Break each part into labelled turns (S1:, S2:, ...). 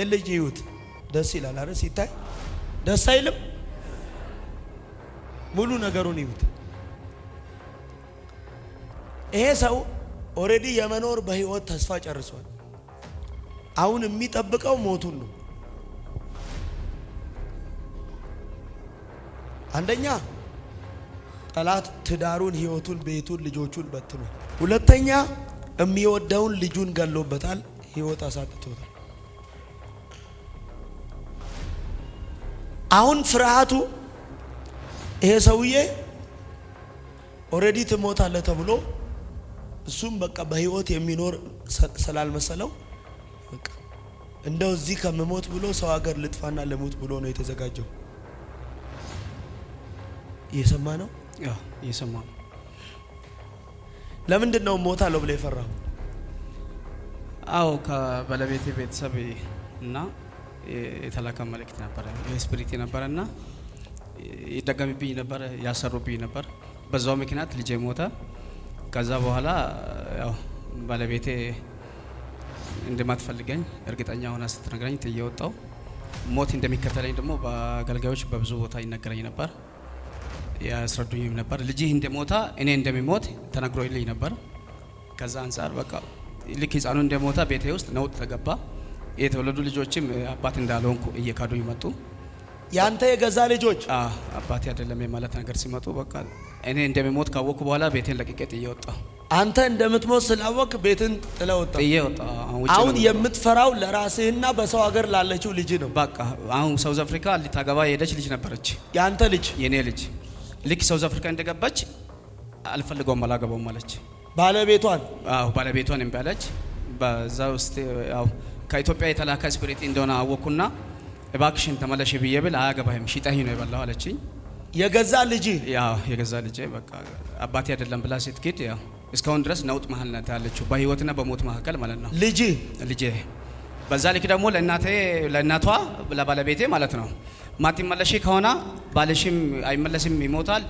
S1: ልጅ ይዩት ደስ ይላል አይደል? ሲታይ ደስ አይልም? ሙሉ ነገሩን ይዩት። ይሄ ሰው ኦሬዲ የመኖር በህይወት ተስፋ ጨርሷል። አሁን የሚጠብቀው ሞቱን ነው። አንደኛ ጠላት ትዳሩን፣ ህይወቱን፣ ቤቱን፣ ልጆቹን በትኗል። ሁለተኛ የሚወደውን ልጁን ገሎበታል፣ ህይወት አሳጥቶታል። አሁን ፍርሃቱ ይሄ ሰውዬ ኦሬዲ ትሞታለህ ተብሎ እሱም በቃ በህይወት የሚኖር ስላልመሰለው በቃ እንደው እዚህ ከመሞት ብሎ ሰው ሀገር ልጥፋና ለሞት ብሎ ነው የተዘጋጀው። እየሰማ ነው?
S2: እየሰማ ነው።
S1: ለምንድን ነው ሞታለሁ ብለህ የፈራው?
S2: አዎ ከባለቤቴ ቤተሰብ እና የተላከ መልእክት ነበር፣ የስፒሪት ነበርና ይደገምብኝ ነበር፣ ያሰሩብኝ ነበር። በዛው ምክንያት ልጄ ሞተ። ከዛ በኋላ ያው ባለቤቴ እንደማትፈልገኝ እርግጠኛ ሆና ስትነግረኝ ጥዬ ወጣሁ። ሞት እንደሚከተለኝ ደግሞ በአገልጋዮች በብዙ ቦታ ይነገረኝ ነበር፣ ያስረዱኝም ነበር። ልጅህ እንደሞታ እኔ እንደሚሞት ተነግሮልኝ ነበር። ከዛ አንፃር በቃ ልክ ህፃኑ እንደሞታ ቤቴ ውስጥ ነውጥ ተገባ። የተወለዱ ልጆችም አባት እንዳልሆንኩ እየካዱኝ መጡ።
S1: ያንተ የገዛ ልጆች
S2: አባቴ አይደለም የማለት ነገር ሲመጡ በቃ እኔ እንደሚሞት ካወቅኩ በኋላ ቤቴን ለቅቄ ጥዬ ወጣሁ።
S1: አንተ እንደምትሞት ስላወቅ ቤትን ጥለህ ወጣህ?
S2: ጥዬ ወጣሁ።
S1: አሁን የምትፈራው ለራስህና በሰው ሀገር ላለችው ልጅ ነው።
S2: በቃ አሁን ሳውዝ አፍሪካ ልታገባ የሄደች ልጅ ነበረች፣
S1: ያንተ ልጅ፣
S2: የኔ ልጅ። ልክ ሳውዝ አፍሪካ እንደገባች አልፈልገውም አላገባውም አለች
S1: ባለቤቷን።
S2: ባለቤቷን እምቢ አለች። በዛ ውስጥ ያው ከኢትዮጵያ የተላከ ስፒሪት እንደሆነ አወኩና እባክሽን ተመለሽ ብዬ ብል አያገባህም ሽጠኝ ነው የበላው አለችኝ።
S1: የገዛ ልጅ?
S2: ያው የገዛ ልጅ በቃ አባቴ አይደለም ብላ ስትክድ ያው እስካሁን ድረስ ነውጥ መሀል ናት ያለችው፣ በህይወትና በሞት መካከል ማለት ነው። ልጅ በዛ ልክ ደግሞ ለእናቷ ለባለቤቴ ማለት ነው ማትመለሺ ከሆነ ባልሽም አይመለስም ይሞታል፣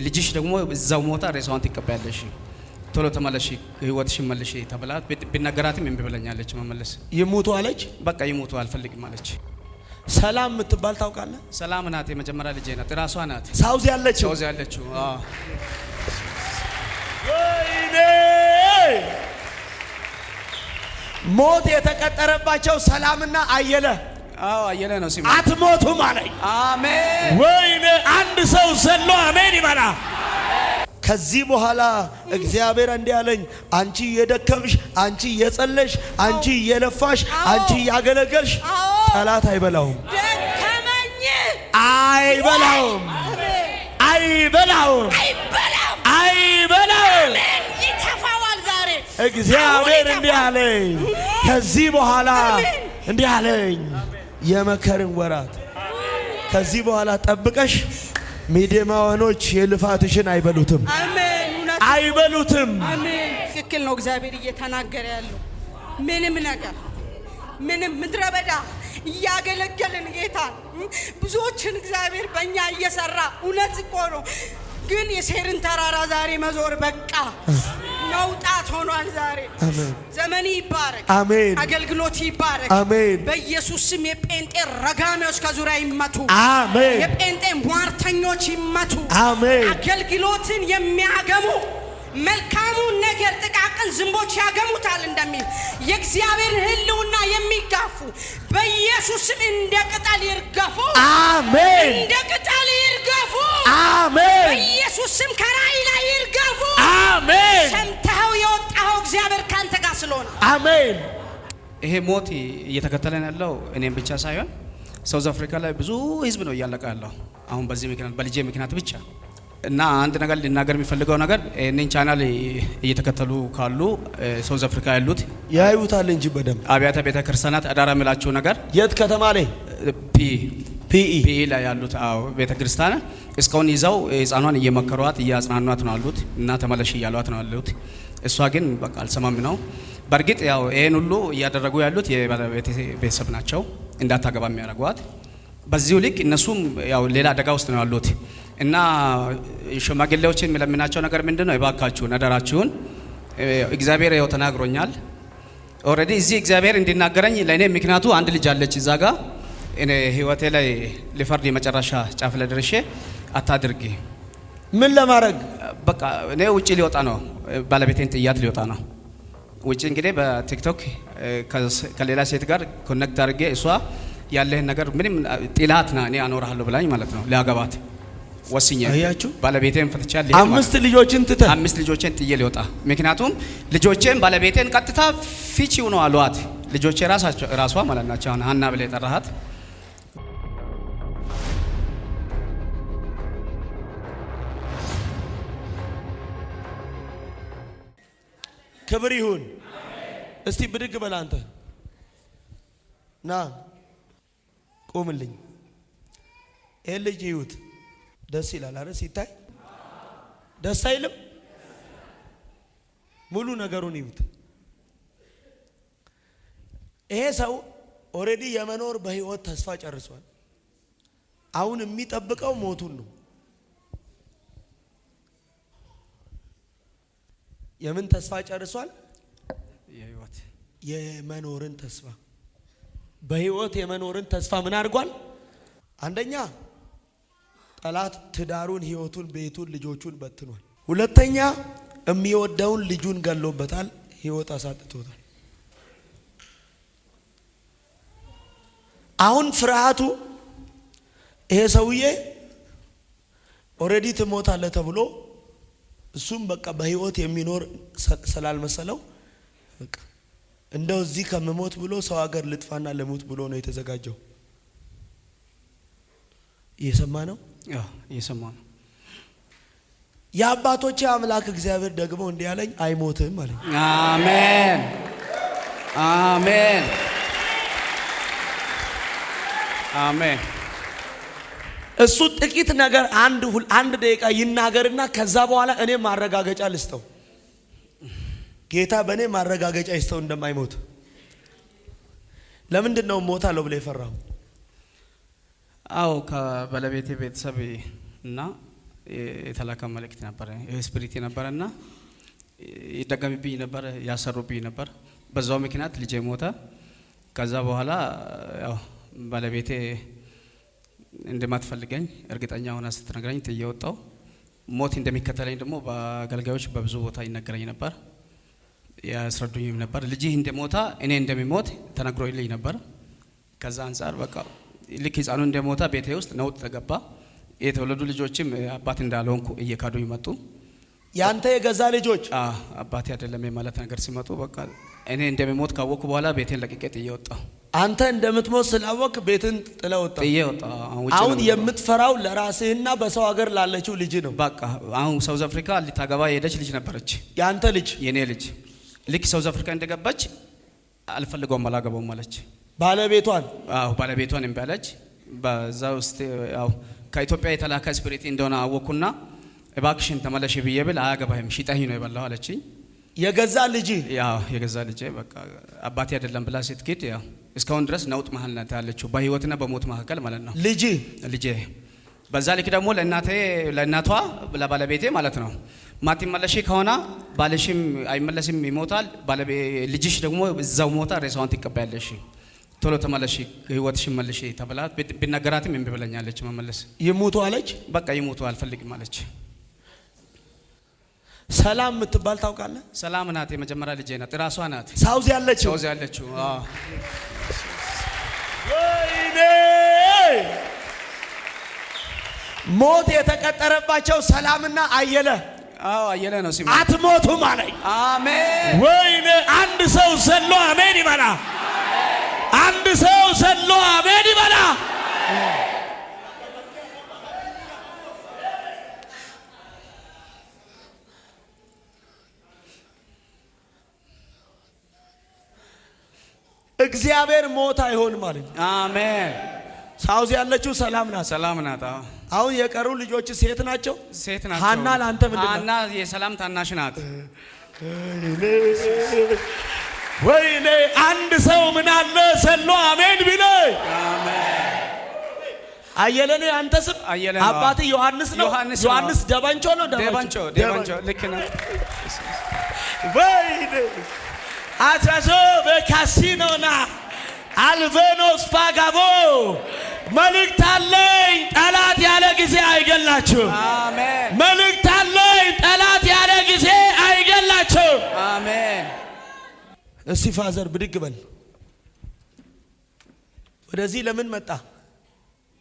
S2: ልጅሽ ደግሞ እዛው ሞታ ሬሳዋን ትቀበያለሽ፣ ቶሎ ተመለሺ ህይወትሽን መልሺ ተብላ ቢነገራትም እምቢ ብለኛለች። መመለስ ይሞቱ አለች። በቃ ይሞቱ አልፈልግም አለች።
S1: ሰላም የምትባል ታውቃለህ?
S2: ሰላም ናት የመጀመሪያ ልጄ ናት፣ ራሷ ናት
S1: ሳውዝ ያለችው። ወይኔ ሞት የተቀጠረባቸው ሰላምና አየለ።
S2: አየለ ነው ሲሙ።
S1: አትሞቱም አለኝ።
S2: አሜን።
S1: ወይኔ አንድ ሰው ዘሎ አሜን ይበላ። ከዚህ በኋላ እግዚአብሔር እንዲህ አለኝ፣ አንቺ እየደከምሽ፣ አንቺ እየጸለሽ፣ አንቺ እየለፋሽ፣ አንቺ እያገለገልሽ ጠላት አይበላውም።
S3: ደከመኝ
S1: አይበላውም፣ አይበላውም፣ አይበላውም።
S3: ይተፋዋል ዛሬ።
S1: እግዚአብሔር እንዲህ አለኝ፣ ከዚህ በኋላ እንዲህ አለኝ፣ የመከርን ወራት ከዚህ በኋላ ጠብቀሽ ሚዲያማኖች የልፋትሽን አይበሉትም።
S3: አሜን።
S1: አይበሉትም።
S3: አሜን። ትክክል ነው እግዚአብሔር እየተናገረ ያለው። ምንም ምድረ በዳ እያገለገልን ጌታን ብዙዎችን እግዚአብሔር በእኛ እየሰራ እውነት እኮ ነው። ግን የሴርን ተራራ ዛሬ መዞር በቃ መውጣት ሆኗል። ዛሬ ዘመን ይባረክ።
S1: አሜን።
S3: አገልግሎት ይባረክ።
S1: አሜን።
S3: በኢየሱስ ስም የጴንጤ ረጋሚዎች ከዙሪያ ይመቱ።
S1: አሜን።
S3: የጴንጤ ሟርተኞች ይመቱ።
S1: አሜን።
S3: አገልግሎትን የሚያገሙ መልካሙን ነገር ጥቃቅን ዝንቦች ያገሙታል እንደሚል የእግዚአብሔር ሕልውና የሚጋፉ በኢየሱስ ስም እንደ ቅጠል ይርገፉ።
S1: አሜን።
S3: እንደ ቅጠል ይርገፉ።
S1: አሜን።
S3: በኢየሱስ ስም ከራእይ ላይ ይርገፉ።
S1: አሜን።
S3: ሰምተኸው የወጣኸው እግዚአብሔር ካንተ ጋር ስለሆነ
S1: አሜን።
S2: ይሄ ሞት እየተከተለን ያለው እኔም ብቻ ሳይሆን ሳውዝ አፍሪካ ላይ ብዙ ህዝብ ነው እያለቀ ያለው አሁን በዚህ ምክንያት በልጄ ምክንያት ብቻ። እና አንድ ነገር ልናገር የሚፈልገው ነገር እኔን ቻናል እየተከተሉ ካሉ ሳውዝ አፍሪካ ያሉት
S1: ያዩታል እንጂ በደንብ
S2: አብያተ ቤተ ክርስቲያናት አዳራ የሚላቸው ነገር
S1: የት ከተማ ላይ
S2: ፒኢ ላይ ያሉት ቤተ ክርስቲያን እስካሁን ይዘው ህፃኗን እየመከሯት እያጽናኗት ነው አሉት እና ተመለሽ እያሏት ነው አሉት። እሷ ግን በቃ አልሰማም ነው። በእርግጥ ያው ይሄን ሁሉ እያደረጉ ያሉት የቤተሰብ ናቸው እንዳታገባ የሚያደርጓት። በዚሁ ልክ እነሱም ያው ሌላ አደጋ ውስጥ ነው ያሉት እና ሽማግሌዎችን የሚለምናቸው ነገር ምንድነው? እባካችሁን አደራችሁን እግዚአብሔር ያው ተናግሮኛል ኦሬዲ እዚህ እግዚአብሔር እንዲናገረኝ ለኔ ምክንያቱ አንድ ልጅ አለች እዛ ጋር እኔ ህይወቴ ላይ ሊፈርድ የመጨረሻ ጫፍ ላይ ደርሼ አታድርጊ
S1: ምን ለማድረግ
S2: በቃ እኔ ውጪ ሊወጣ ነው ባለቤቴን ጥያት ሊወጣ ነው ውጪ እንግዲህ በቲክቶክ ከሌላ ሴት ጋር ኮኔክት አድርጌ እሷ ያለህን ነገር ምንም ጥላትና እኔ አኖርሃለሁ ብላኝ ማለት ነው ሊያገባት ወስኜ ባለቤቴን ፈትቻለሁ
S1: 5 ልጆችን ትተ
S2: 5 ልጆችን ጥዬ ሊወጣ ምክንያቱም ልጆቼን ባለቤቴን ቀጥታ ፊቺው ነው አሏት ልጆቼ ራሷ ማለት ናቸው ሀና ብለ ጠራሃት
S1: ክብር ይሁን እስቲ ብድግ በል አንተ ና ቆምልኝ ልጅ ይሁት ደስ ይላል አይደል ሲታይ ደስ አይልም ሙሉ ነገሩን ይሁት ይሄ ሰው ኦሬዲ የመኖር በህይወት ተስፋ ጨርሷል አሁን የሚጠብቀው ሞቱን ነው የምን ተስፋ ጨርሷል
S2: የህይወት
S1: የመኖርን ተስፋ በህይወት የመኖርን ተስፋ ምን አድርጓል አንደኛ ጠላት ትዳሩን ህይወቱን ቤቱን ልጆቹን በትኗል ሁለተኛ የሚወደውን ልጁን ገሎበታል ህይወት አሳጥቶታል አሁን ፍርሃቱ ይሄ ሰውዬ ኦሬዲ ትሞታለህ ተብሎ እሱም በቃ በህይወት የሚኖር ስላልመሰለው በቃ እንደው እዚህ ከመሞት ብሎ ሰው ሀገር ልጥፋና ለሞት ብሎ ነው የተዘጋጀው እየሰማ ነው
S2: እየሰማ ነው
S1: የአባቶቼ አምላክ እግዚአብሔር ደግሞ እንዲህ ያለኝ አይሞትም አለኝ
S2: አሜን አሜን አሜን
S1: እሱ ጥቂት ነገር አንድ ደቂቃ ይናገርና ከዛ በኋላ እኔ ማረጋገጫ ልስጠው ጌታ በእኔ ማረጋገጫ ይስተው እንደማይሞት ለምንድን ነው ሞታለሁ ብለ ይፈራው
S2: አው ከባለቤቴ ቤተሰብ እና የተላከ መልእክት ነበር ስፒሪት ነበርና ይደገምብኝ ነበር ያሰሩብኝ ነበር በዛው ምክንያት ልጄ ሞተ ከዛ በኋላ ያው ባለቤቴ እንደማትፈልገኝ እርግጠኛ ሆና ስትነግረኝ ተየወጣው ሞት እንደሚከተለኝ ደግሞ በአገልጋዮች በብዙ ቦታ ይነገረኝ ነበር ያስረዱኝም ነበር ልጅ እንደሞታ እኔ እንደሚሞት ተነግሮልኝ ነበር ከዛ አንፃር በቃ ልክ ህፃኑ እንደሞታ ቤቴ ውስጥ ነውጥ ተገባ የተወለዱ ልጆችም አባት እንዳልሆንኩ እየካዱኝ መጡ
S1: ያንተ የገዛ ልጆች
S2: አባቴ አይደለም ማለት ነገር ሲመጡ በቃ እኔ እንደሚሞት ካወኩ በኋላ ቤቴን ለቅቄ ጥዬ ወጣሁ
S1: አንተ እንደምትሞት ስላወቅ ቤትን ጥለ ወጣ
S2: ጥዬ ወጣ
S1: አሁን የምትፈራው ለራስህና በሰው ሀገር ላለችው ልጅ ነው
S2: በቃ አሁን ሳውዝ አፍሪካ ሊታገባ የሄደች ልጅ ነበረች
S1: ያንተ ልጅ
S2: የኔ ልጅ ልክ ሳውዝ አፍሪካ እንደገባች አልፈልገውም አላገባውም አለች ባለቤቷን እንባለች በዛ ውስጥ ያው ከኢትዮጵያ የተላከ ስፒሪት እንደሆነ አወኩና እባክሽን ተመለሽ ብዬብል አያገባህም ሽጣኝ ነው ይበላው አለችኝ
S1: የገዛ ልጅ
S2: በቃ አባቴ አይደለም ብላ ስትክድ ያው እስካሁን ድረስ ነውጥ መሃል ናት ያለችው በህይወትና በሞት መካከል ማለት ነው ልጄ በዛ ልክ ደግሞ ለእናቷ ለባለቤቴ ማለት ነው ማትመለሽ ከሆነ ባለሽም አይመለስም ይሞታል ልጅሽ ደግሞ እዛው ሞታ ሬሳውን ትቀበያለሽ ቶሎ ተመለሽ ህይወትሽን መልሽ ተብላት ቢነገራትም እምቢ ብለኛለች መመለስ
S1: ይሞቱ አለች በቃ
S2: ይሞቱ አልፈልግም አለች
S1: ሰላም የምትባል ታውቃለህ
S2: ሰላም ናት የመጀመሪያ ልጄ ናት ራሷ ናት
S1: ሳውዝ ያለችው ወይኔ ሞት የተቀጠረባቸው ሰላምና አየለ
S2: አየለ ነው ሲማ
S1: አትሞቱም አለኝ
S2: አሜን
S1: ወይኔ አንድ ሰው ዘሎ አሜን ይበላ አንድ ሰው ዘሎ አሜን ይበላ እግዚአብሔር ሞት አይሆን ማለት
S2: አሜን
S1: ሳውዝ ያለችው ሰላም ናት አሁን የቀሩ ልጆች ሴት ናቸው ሃና ላንተ ምንድነው
S2: ሃና የሰላም ታናሽ ናት
S1: ወይኔ አንድ ሰው ምን አለ ሰሎ አሜን ቢለ አሜን አየለ አንተ ስም አባቴ ዮሐንስ ነው ዮሐንስ ደባንቾ ነው
S2: ደባንቾ ልክ ነው
S1: ወይኔ አትራዞ በካሲኖና አልቬኖስ ፓጋቦ መልእክት አለኝ። ጠላት ያለ ጊዜ አይገላችሁ።
S2: አሜን።
S1: መልእክት አለኝ። ጠላት ያለ ጊዜ አይገላችሁ።
S2: አሜን።
S1: እስቲ ፋዘር ብድግ በል። ወደዚህ ለምን መጣ?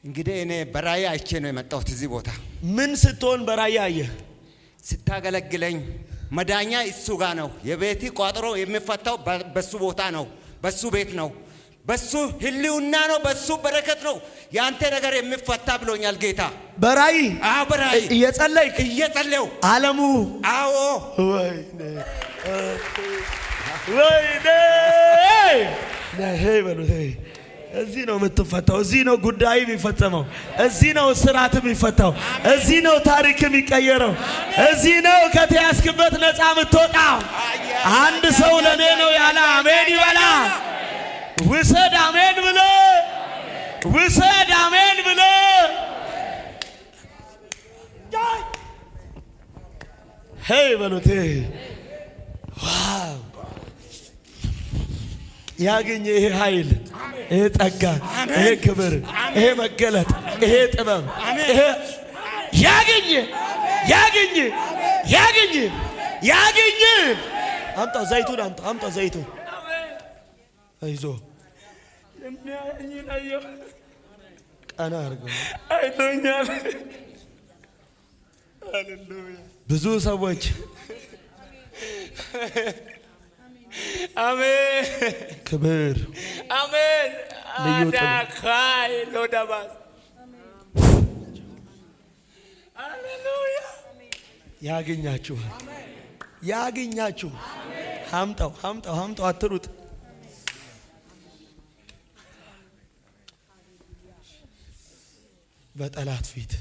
S4: እንግዲህ እኔ በራእይ አይቼ ነው የመጣሁት እዚህ ቦታ።
S1: ምን ስትሆን በራእይ አየህ?
S4: ስታገለግለኝ መዳኛ እሱ ጋር ነው። የቤቲ ቋጥሮ የሚፈታው በሱ ቦታ ነው፣ በሱ ቤት ነው፣ በሱ ህልውና ነው፣ በሱ በረከት ነው ያንተ ነገር የሚፈታ ብሎኛል ጌታ።
S1: በራእይ?
S4: አዎ በራእይ እየጸለይኩ
S1: ዓለሙ
S4: አዎ
S1: ወይኔ ነሄ በሉት። እዚህ ነው የምትፈታው። እዚህ ነው ጉዳይ የሚፈጸመው። እዚህ ነው ስርዓት የሚፈታው። እዚህ ነው ታሪክ የሚቀየረው። እዚህ ነው ከተያዝክበት ነፃ የምትወጣው። አንድ ሰው ለኔ ነው ያለ አሜን ይበላ። ውሰድ አሜን ብለ ውሰድ አሜን ብለ ሄይ በሉት። ዋው ያገኘ ይሄ ኃይል፣ ይሄ ጸጋ፣ ይሄ ክብር፣ ይሄ መገለጥ፣ ይሄ ጥበብ፣ ይሄ ያገኘ ያገኘ ያገኘ ያገኘ። አምጣው ዘይቱን፣ አምጣው ዘይቱን። አይዞ ቀና አድርገው። አይቶኛል። ሃሌሉያ። ብዙ ሰዎች
S5: አሜን
S1: ክብር
S5: አሜን
S1: ልዩ
S5: አዳካይ ሎዳባስ ሃሌሉያ
S1: ያገኛችሁ ያገኛችሁ። አምጣው አምጣው አምጣው፣ አትሩጥ። በጠላት ፊት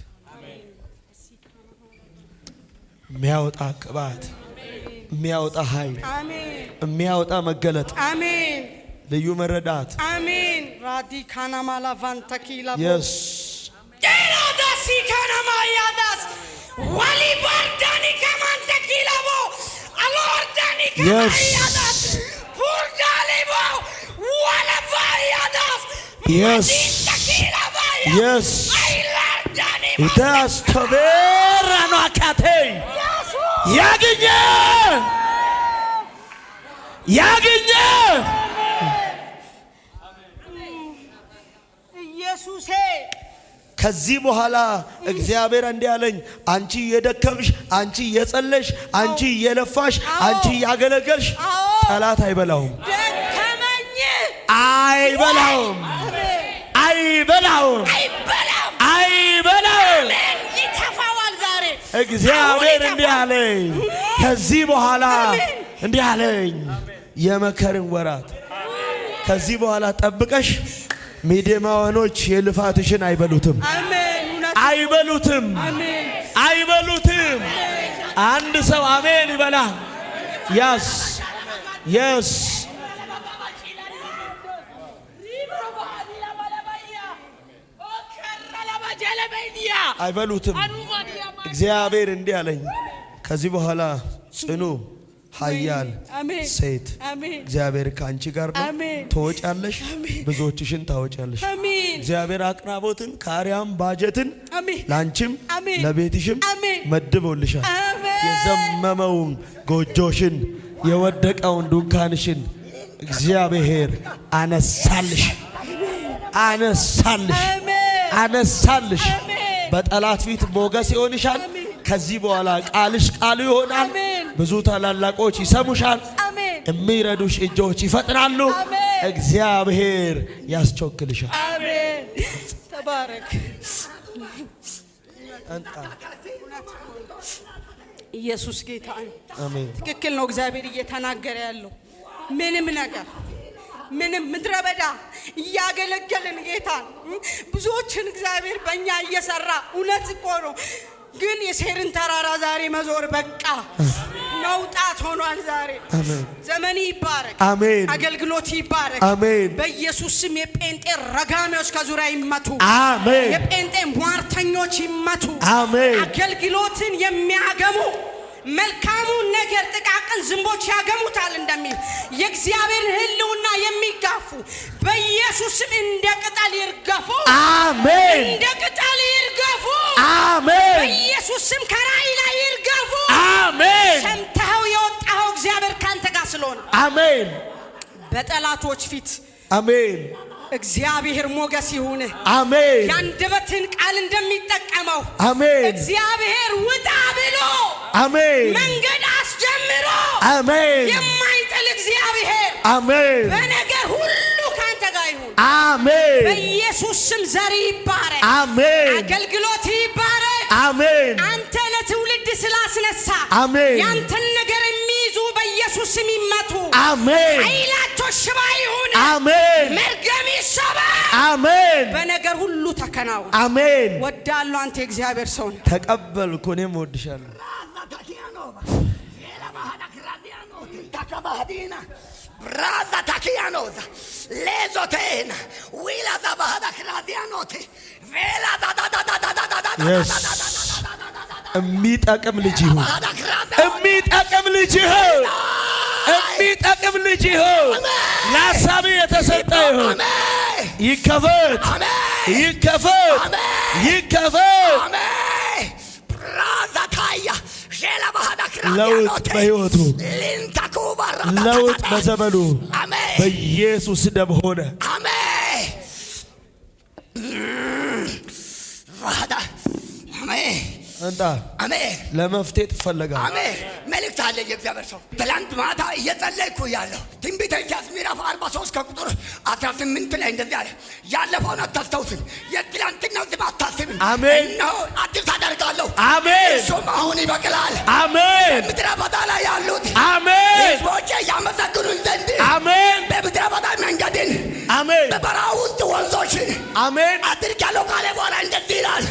S1: የሚያወጣ ቅባት፣ የሚያወጣ ኃይል፣ የሚያወጣ መገለጥ፣
S3: አሜን።
S1: ልዩ መረዳት፣
S3: አሜን። ራዲካና ማላቫንተኪላ
S1: የስ
S3: ዳሲ ካና ማያዳስ ዋሊ ባርዳኒ ከማንተኪላቦ አሎርዳኒ ከማያዳስ ፉርዳሊቦ ወለፋያዳስ
S1: የስ የስ ኢታስተቬራኖ አካቴ ያገኘ ያገኘ
S3: ኢየሱሴ።
S1: ከዚህ በኋላ እግዚአብሔር እንዲህ አለኝ፣ አንቺ እየደከምሽ፣ አንቺ እየጸለሽ፣ አንቺ እየለፋሽ፣ አንቺ እያገለገልሽ ጠላት አይበላውም፣ አይበላውም፣ አይበላውም፣ አይበላውም።
S3: ይተፋዋል ዛሬ።
S1: እግዚአብሔር እንዲህ አለኝ፣ ከዚህ በኋላ እንዲህ አለኝ፣ የመከርን ወራት ከዚህ በኋላ ጠብቀሽ ሚዲያማኖች የልፋትሽን አይበሉትም፣ አይበሉትም፣ አይበሉትም። አንድ ሰው አሜን ይበላ። ያስ የስ አይበሉትም። እግዚአብሔር እንዲህ አለኝ፣ ከዚህ በኋላ ጽኑ ኃያል ሴት እግዚአብሔር ከአንቺ ጋር ነው። ትወጫለሽ፣ ብዙዎችሽን ታወጫለሽ። እግዚአብሔር አቅራቦትን ከአርያም ባጀትን ላንቺም ለቤትሽም መድቦልሻል። የዘመመውን ጎጆሽን የወደቀውን ዱንካንሽን እግዚአብሔር አነሳልሽ፣ አነሳልሽ፣ አነሳልሽ። በጠላት ፊት ሞገስ ይሆንሻል። ከዚህ በኋላ ቃልሽ ቃሉ ይሆናል። ብዙ ታላላቆች ይሰሙሻል። የሚረዱሽ እጆች ይፈጥናሉ። እግዚአብሔር ያስቸክልሻል።
S3: አሜን። ተባረክ። ኢየሱስ ጌታ ነው።
S1: አሜን።
S3: ትክክል ነው። እግዚአብሔር እየተናገረ ያለው ምንም ነገር ምንም ምድረ በዳ እያገለገልን ጌታን ብዙዎችን እግዚአብሔር በእኛ እየሰራ እውነት እኮ ነው። ግን የሴርን ተራራ ዛሬ መዞር በቃ መውጣት ሆኗል። ዛሬ ዘመን ይባረክ።
S1: አሜን።
S3: አገልግሎት ይባረክ።
S1: አሜን።
S3: በኢየሱስ ስም የጴንጤ ረጋሚዎች ከዙሪያ ይመቱ።
S1: አሜን።
S3: የጴንጤ ሟርተኞች ይመቱ።
S1: አሜን።
S3: አገልግሎትን የሚያገሙ መልካሙን ነገር ጥቃቅን ዝንቦች ያገሙታል እንደሚል የእግዚአብሔር ሕልውና የሚጋፉ በኢየሱስም እንደ ቅጠል ይርገፉ።
S1: አሜን።
S3: እንደ ቅጠል ይርገፉ።
S1: አሜን።
S3: በኢየሱስም ከራእይ ላይ ይርገፉ።
S1: አሜን።
S3: ሰምተኸው የወጣኸው እግዚአብሔር ካንተ ጋር ስለሆነ
S1: አሜን።
S3: በጠላቶች ፊት
S1: አሜን።
S3: እግዚአብሔር ሞገስ ይሁን።
S1: አሜን።
S3: ያንደበትን ቃል እንደሚጠቀመው
S1: አሜን።
S3: እግዚአብሔር ውጣ ብሎ
S1: አሜን
S3: መንገድ አስጀምሮ
S1: አሜን
S3: የማይጥል እግዚአብሔር
S1: አሜን
S3: በነገር ሁሉ ካንተ ጋር ይሁን።
S1: አሜን።
S3: በኢየሱስ ስም ዘር ይባረክ።
S1: አሜን።
S3: አገልግሎት ይባረክ።
S1: አሜን።
S3: አንተ ለትውልድ ስላስነሳ
S1: አሜን
S3: ያንተን ነገር የሚይዙ በኢየሱስ ስም ይመቱ።
S1: አሜን።
S3: ኃይላቸው ሽባ ይሁን።
S1: አሜን።
S3: መርገም ይሰበር።
S1: አሜን።
S3: በነገር ሁሉ ተከናወን።
S1: አሜን።
S3: ወዳለሁ። አንተ የእግዚአብሔር ሰው ነህ።
S1: ተቀበልኩ። እኔም ወድሻለሁ።
S6: Braza takianoza lezotena wila za bahada krazianote vela da da da da da da da da
S1: yes የሚጠቅም ልጅ ይሁን የሚጠቅም ልጅ ይሁን የሚጠቅም ልጅ ይሁን ለሐሳብ የተሰጠ ይሁን ይከፈት ይከፈት ይከፈት
S6: braza taya jela bahada
S1: ለውጥ በሕይወቱ
S6: lintakubar
S1: ለውጥ በዘመኑ በኢየሱስ ደም ሆነ።
S6: አሜን ባህዳ አሜን
S1: እንታ
S6: አሜን
S1: ለመፍትሄ ትፈልጋለህ።
S6: አሜን መልእክት አለ። የእግዚአብሔር ሰው ትላንት ማታ እየጸለይኩ ያለው ትንቢተ ኢሳይያስ ምዕራፍ 43 ከቁጥር 18 ላይ እንደዚህ አለ። ያለፈውን አታስታውስም፣ የትላንትናው ዝም አታስብም።
S1: አሜን
S6: ነው አዲስ አደርጋለሁ።
S1: አሜን
S6: እሱም አሁን ይበቅላል።
S1: አሜን
S6: በምድረ በዳ ላይ ያሉት
S1: አሜን
S6: ሕዝቦቼ ያመሰግኑኝ ዘንድ
S1: አሜን
S6: በምድረ በዳ መንገድን
S1: አሜን
S6: በበረሃ ውስጥ ወንዞችን
S1: አሜን
S6: አድርጋለሁ ካለ በኋላ እንደዚህ ይላል።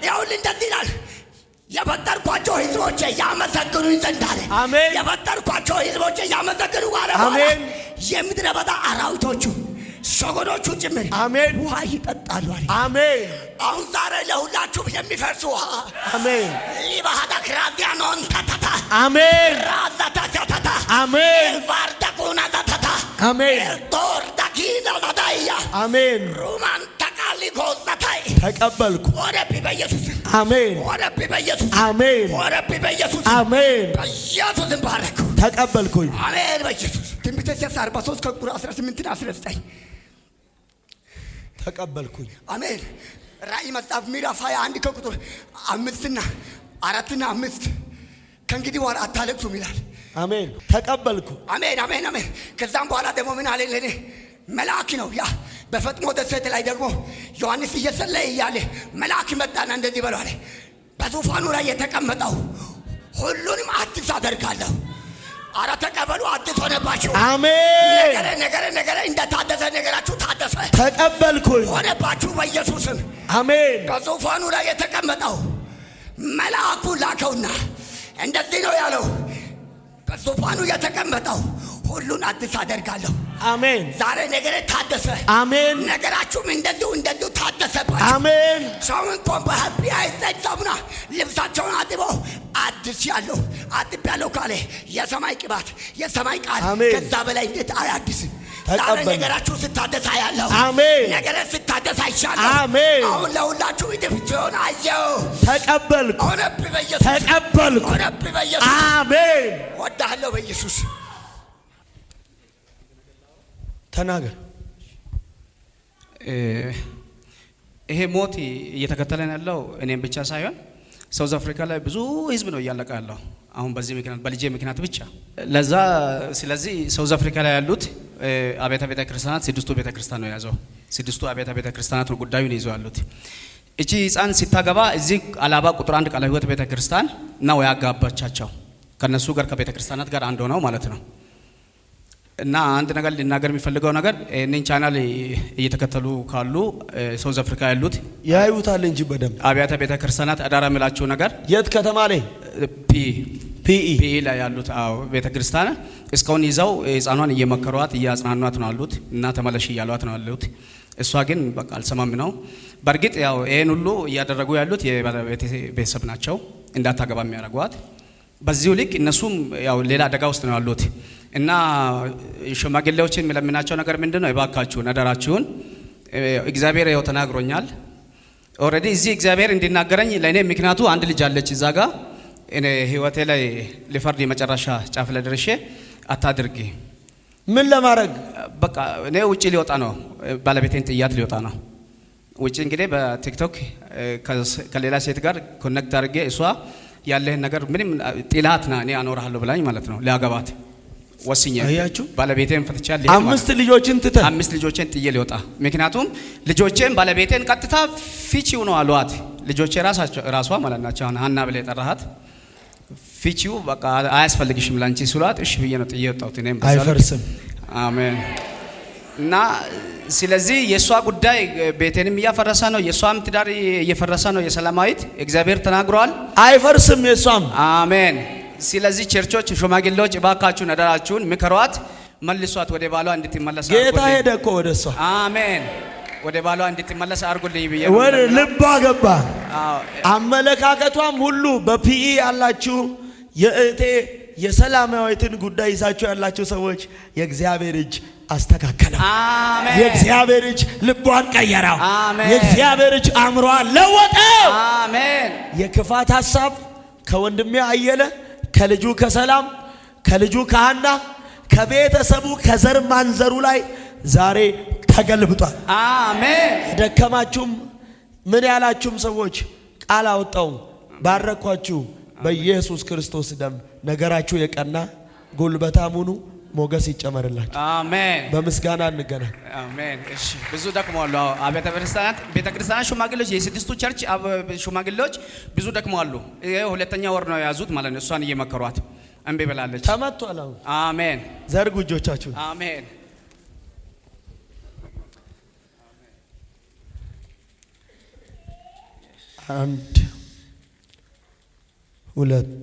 S6: ይኸውልህ እንደዚህ ይላል የፈጠርኳቸው ሕዝቦቼ ያመሰግኑኝ ዘንድ አለ።
S1: አሜን
S6: የፈጠርኳቸው ሕዝቦቼ ያመሰግኑ ባለ
S1: አሜን
S6: የምድረ በዳ አራዊቶቹ ሸጎኖቹ ጭምር
S1: አሜን
S6: ውሃ ይጠጣሉ አለ።
S1: አሜን
S6: አሁን ዛሬ ለሁላችሁም የሚፈርስ ውሃ
S1: አሜን
S6: ሊባሃዳ ክራዚያኖን ተተታ
S1: አሜን
S6: ራዛታ ተተታ
S1: አሜን
S6: ቫርዳቁና ተተታ
S1: አሜን
S6: ጦር ዳኪና ዳዳያ
S1: አሜን
S6: ሩማን ተቃሊ ጎዛታይ
S1: ተቀበልኩ።
S6: ወረቢ በኢየሱስ
S1: አሜን
S6: ወረቢ በኢየሱስ
S1: አሜን
S6: ወረቢ በኢየሱስ
S1: አሜን
S6: በኢየሱስ ባረኩ።
S1: ተቀበልኩኝ።
S6: አሜን በኢየሱስ ትንቢተ ኢሳይያስ 43 ከቁጥር 18 እና 19
S1: ተቀበልኩኝ።
S6: አሜን። ራእይ መጽሐፍ ምዕራፍ 21 ከቁጥር 5 እና 4 እና 5 ከእንግዲህ በኋላ አታለቅሱም ይላል።
S1: አሜን ተቀበልኩ።
S6: አሜን አሜን አሜን። ከዛም በኋላ ደግሞ ምን አለ ለኔ መልአክ ነው ያ በፈጥሞ ደሴት ላይ ደግሞ ዮሐንስ እየጸለየ እያለ መልአክ መጣና እንደዚህ በለው አለ በዙፋኑ ላይ የተቀመጠው ሁሉንም አዲስ አደርጋለሁ። አረ ተቀበሉ። አዲስ ሆነባችሁ።
S1: አሜን
S6: ነገረ እንደታደሰ ነገራችሁ ታደሰ።
S1: ተቀበልኩኝ።
S6: ሆነባችሁ በኢየሱስም
S1: አሜን።
S6: በዙፋኑ ላይ የተቀመጠው መልአኩ ላከውና እንደዚህ ነው ያለው በዙፋኑ የተቀመጠው ሁሉን አዲስ አደርጋለሁ።
S1: አሜን
S6: ዛሬ ነገረ ታደሰ።
S1: አሜን
S6: ነገራችሁም እንደዚሁ ታደሰባችሁ።
S1: አሜን
S6: ሰው እንኳን በሀቢ አይዘጋምና ልብሳቸውን አጥበው አዲስ ያለው አጥብ ያለው ካለ የሰማይ ቅባት የሰማይ ቃል ከዛ በላይ እንዴት አያድስም? ዛሬ ነገራችሁ ስታደስ አያለሁ።
S1: አሜን
S6: ነገረ ስታደስ አይቻለሁ።
S1: አሜን
S6: አሁን ለሁላችሁ ይደፍጆን አየው።
S1: ተቀበልኩ።
S6: ሆነብህ በኢየሱስ
S1: ተቀበልኩ።
S6: ሆነብህ በኢየሱስ
S1: አሜን
S6: ወዳለሁ በኢየሱስ
S1: ተናገር።
S2: ይሄ ሞት እየተከተለን ያለው እኔም ብቻ ሳይሆን ሳውዝ አፍሪካ ላይ ብዙ ህዝብ ነው እያለቀ ያለው አሁን በዚህ ምክንያት በልጄ ምክንያት ብቻ ለዛ። ስለዚህ ሳውዝ አፍሪካ ላይ ያሉት አብያተ ቤተ ክርስቲያናት 6ቱ ቤተ ክርስቲያን ነው ያዘው። 6ቱ አብያተ ቤተ ክርስቲያናት ነው ጉዳዩን ይዘው ያሉት። እቺ ህፃን ሲታገባ እዚህ አላባ ቁጥር 1 ቃለ ሕይወት ቤተ ክርስቲያን ነው ያጋባቻቸው። ከነሱ ጋር ከቤተ ክርስቲያናት ጋር አንድ ሆነው ማለት ነው። እና አንድ ነገር ልናገር የሚፈልገው ነገር እኔን ቻናል እየተከተሉ ካሉ ሳውዝ አፍሪካ ያሉት
S1: ያዩታል እንጂ በደንብ
S2: አብያተ ቤተ ክርስቲያናት አዳራ የሚላቸው ነገር
S1: የት ከተማ ላይ ፒኢ
S2: ላይ ያሉት ቤተ ክርስቲያን እስካሁን ይዘው ህፃኗን እየመከሯት እያጽናኗት ነው አሉት እና ተመለሽ እያሏት ነው አሉት። እሷ ግን በቃ አልሰማም ነው። በእርግጥ ያው ይሄን ሁሉ እያደረጉ ያሉት የቤተሰብ ናቸው እንዳታገባ የሚያደርጓት። በዚሁ ልክ እነሱም ያው ሌላ አደጋ ውስጥ ነው ያሉት እና ሽማግሌዎችን የሚለምናቸው ነገር ምንድነው? እባካችሁን አደራችሁን እግዚአብሔር ያው ተናግሮኛል። ኦሬዲ እዚህ እግዚአብሔር እንዲናገረኝ ለኔ ምክንያቱ አንድ ልጅ አለች እዛ ጋር እኔ ህይወቴ ላይ ለፈርድ የመጨረሻ ጫፍ ላይ ደርሼ አታድርጊ።
S1: ምን ለማድረግ?
S2: በቃ እኔ ውጪ ሊወጣ ነው፣ ባለቤቴን ጥያት ሊወጣ ነው ውጪ። እንግዲህ በቲክቶክ ከሌላ ሴት ጋር ኮኔክት አድርጌ እሷ ያለህን ነገር ምንም ጥላትና እኔ አኖርሃለሁ ብላኝ ማለት ነው ሊያገባት ወስኜ ባለቤቴን ፈትቻለሁ።
S1: 5 ልጆችን ትተ
S2: 5 ልጆችን ጥዬ ሊወጣ ምክንያቱም ልጆቼን ባለቤቴን ቀጥታ ፊቺው ነው አሏት። ልጆቼ ራሷ ማለት ናቸው ሀና ብለ የጠራሃት ፊቺው በቃ አያስፈልግሽም ላንቺ ስሏት እሺ ብዬ ነው ጥዬ ወጣሁት። እኔም
S1: አይፈርስም።
S2: አሜን። እና ስለዚህ የሷ ጉዳይ ቤቴንም እያፈረሰ ነው፣ የሷም ትዳር እየፈረሰ ነው። የሰላማዊት እግዚአብሔር ተናግሯል
S1: አይፈርስም የሷም።
S2: አሜን። ስለዚህ ቸርቾች ሽማግሌዎች እባካችሁን አደራችሁን ምከሯት፣ መልሷት ወደ ባሏ እንድትመለስ።
S1: ጌታ ሄደ እኮ ወደሷ።
S2: አሜን። ወደ ባሏ እንድትመለስ አድርጉልኝ ብዬ
S1: ወደ ልቧ ገባ። አመለካከቷም ሁሉ በፒኢ ያላችሁ የእቴ የሰላማዊትን ጉዳይ ይዛችሁ ያላችሁ ሰዎች የእግዚአብሔር እጅ አስተካከለው።
S2: አሜን።
S1: የእግዚአብሔር እጅ ልቧን ቀየረው።
S2: አሜን።
S1: የእግዚአብሔር እጅ አእምሮዋን ለወጠው።
S2: አሜን።
S1: የክፋት ሐሳብ ከወንድሜ አየለ ከልጁ ከሰላም ከልጁ ከሃና ከቤተሰቡ ከዘር ማንዘሩ ላይ ዛሬ ተገልብጧል።
S2: አሜን።
S1: ደከማችሁም ምን ያላችሁም ሰዎች ቃል አወጣው ባረኳችሁ በኢየሱስ ክርስቶስ ደም ነገራችሁ የቀና ጉልበታም ሁኑ፣ ሞገስ ይጨመርላችሁ።
S2: አሜን።
S1: በምስጋና እንገናኝ።
S2: አሜን። እሺ ብዙ ደክመዋል። አብያተ ቤተክርስቲያናት ሽማግሌዎች የስድስቱ ቸርች ሽማግሌዎች ብዙ ደክመዋል። ይሄ ሁለተኛ ወር ነው ያዙት ማለት ነው። እሷን እየመከሯት እምቢ ብላለች።
S1: ተመቷል።
S2: አሜን።
S1: ዘርጉ እጆቻችሁ።
S2: አሜን።
S1: አንድ ሁለት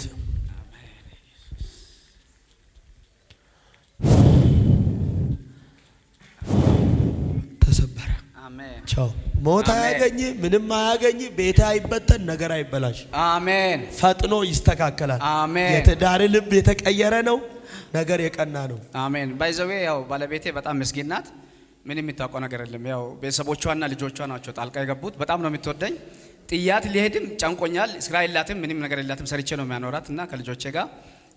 S1: ተሰበረ።
S2: አሜን።
S1: ቻው። ሞት አያገኝ፣ ምንም አያገኝ፣ ቤት አይበተን፣ ነገር አይበላሽ።
S2: አሜን።
S1: ፈጥኖ ይስተካከላል።
S2: አሜን።
S1: የትዳር ልብ የተቀየረ ነው፣ ነገር የቀና ነው።
S2: አሜን። ባይዘዌ ያው ባለቤቴ በጣም ምስኪን ናት። ምንም የምታውቀው ነገር የለም። ያው ቤተሰቦቿና ልጆቿ ናቸው ጣልቃ የገቡት። በጣም ነው የምትወደኝ። ጥያት ሊሄድም ጨንቆኛል። ስራ የላትም፣ ምንም ነገር የላትም። ሰርቼ ነው የሚያኖራት እና ከልጆቼ ጋር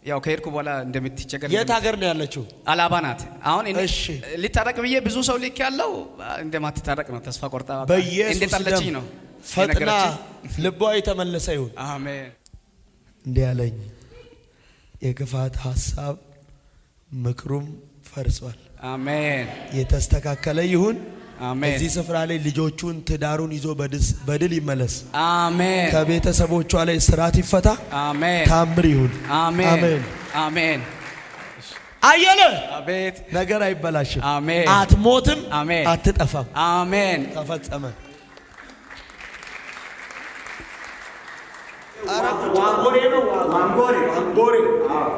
S2: ያው ከሄድኩ በኋላ እንደምትቸገር።
S1: የት ሀገር ነው ያለችው?
S2: አላባ ናት። አሁን እኔ ሊታረቅ ብዬ ብዙ ሰው ልክ ያለው እንደማትታረቅ ነው ተስፋ ቆርጣ እንደጠለችኝ ነው።
S1: ፈጥና ልቧ የተመለሰ ይሁን።
S2: አሜን።
S1: እንዲህ ያለኝ የክፋት ሐሳብ ምክሩም ፈርሷል።
S2: አሜን።
S1: የተስተካከለ ይሁን።
S2: አሜን።
S1: እዚህ ስፍራ ላይ ልጆቹን ትዳሩን ይዞ በድል ይመለስ።
S2: አሜን።
S1: ከቤተሰቦቿ ላይ ስራት ይፈታ።
S2: አሜን።
S1: ታምር ይሁን።
S2: አሜን።
S1: አሜን።
S2: አሜን።
S1: አየለ
S2: አቤት።
S1: ነገር አይበላሽም።
S2: አሜን።
S1: አትሞትም።
S2: አሜን።
S1: አትጠፋም።
S2: አሜን።
S1: ተፈጸመ። ዋንጎሬ ነው።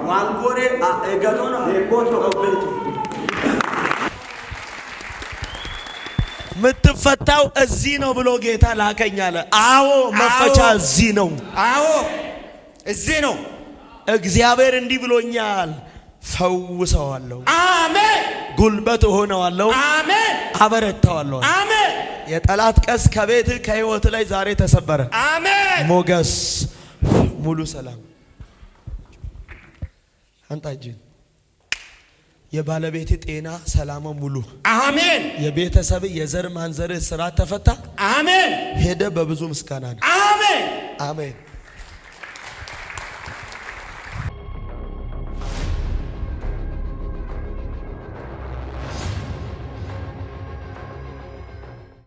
S1: ዋንጎሬ እገቶ ነው። ምትፈታው እዚህ ነው ብሎ ጌታ ላከኝ አለ። አዎ መፈቻ እዚህ ነው።
S4: አዎ እዚህ ነው።
S1: እግዚአብሔር እንዲህ ብሎኛል፣ ፈውሰዋለሁ።
S4: አሜን።
S1: ጉልበት ሆነዋለሁ።
S4: አሜን።
S1: አበረታዋለሁ።
S4: አሜን።
S1: የጠላት ቀስ ከቤት ከህይወት ላይ ዛሬ ተሰበረ።
S4: አሜን።
S1: ሞገስ፣ ሙሉ ሰላም። አንታጅን የባለቤት ጤና ሰላም ሙሉ።
S4: አሜን።
S1: የቤተሰብ የዘር ማንዘር ስራ ተፈታ።
S4: አሜን።
S1: ሄደ በብዙ ምስጋና ነው።
S4: አሜን።
S1: አሜን።